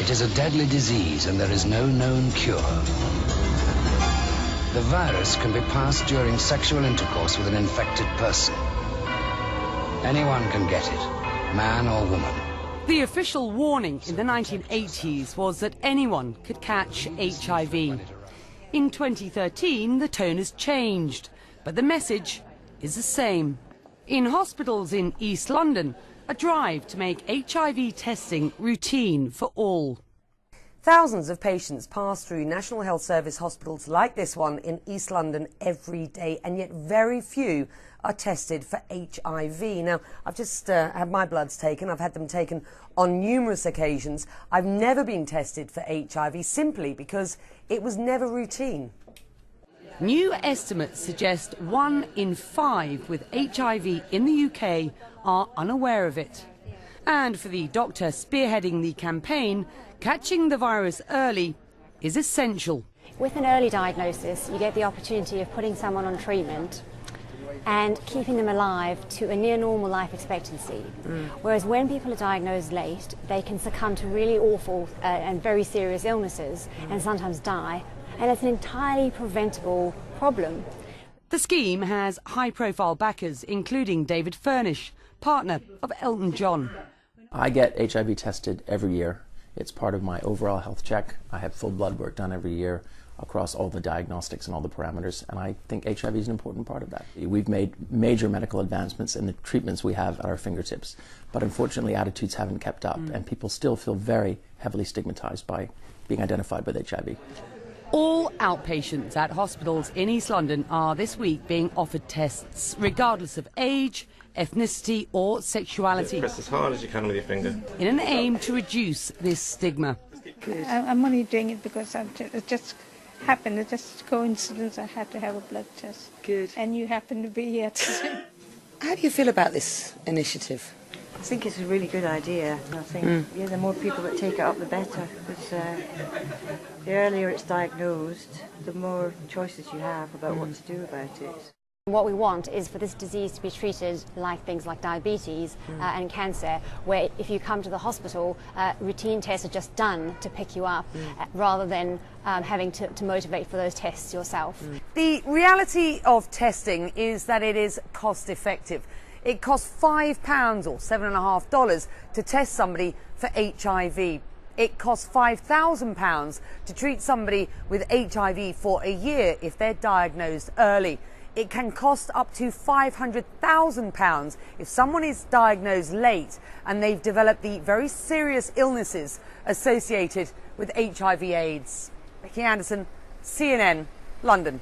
It is a deadly disease and there is no known cure. The virus can be passed during sexual intercourse with an infected person. Anyone can get it, man or woman. The official warning in the 1980s was that anyone could catch HIV. In 2013, the tone has changed, but the message is the same. In hospitals in East London, a drive to make HIV testing routine for all. Thousands of patients pass through National Health Service hospitals like this one in East London every day, and yet very few are tested for HIV. Now, I've just had my bloods taken. I've had them taken on numerous occasions. I've never been tested for HIV simply because it was never routine. New estimates suggest 1 in 5 with HIV in the UK are unaware of it. And for the doctor spearheading the campaign, catching the virus early is essential. With an early diagnosis, you get the opportunity of putting someone on treatment and keeping them alive to a near normal life expectancy. Whereas when people are diagnosed late, they can succumb to really awful and very serious illnesses and sometimes die. And it's an entirely preventable problem. The scheme has high-profile backers, including David Furnish, partner of Elton John. I get HIV tested every year. It's part of my overall health check. I have full blood work done every year across all the diagnostics and all the parameters, and I think HIV is an important part of that. We've made major medical advancements in the treatments we have at our fingertips, but unfortunately attitudes haven't kept up, and people still feel very heavily stigmatized by being identified with HIV. All outpatients at hospitals in East London are this week being offered tests, regardless of age, ethnicity or sexuality, press as hard as you can with your finger, in an aim to reduce this stigma. I'm only doing it because it just happened. It's just a coincidence I had to have a blood test. Good. And you happen to be here today. How do you feel about this initiative? I think it's a really good idea. I think yeah, the more people that take it up, the better. Because the earlier it's diagnosed, the more choices you have about what to do about it. What we want is for this disease to be treated like things like diabetes and cancer, where if you come to the hospital, routine tests are just done to pick you up, rather than having to motivate for those tests yourself. The reality of testing is that it is cost effective. It costs £5 or $7.50 to test somebody for HIV. It costs £5,000 to treat somebody with HIV for a year if they're diagnosed early. It can cost up to £500,000 if someone is diagnosed late and they've developed the very serious illnesses associated with HIV/AIDS. Becky Anderson, CNN, London.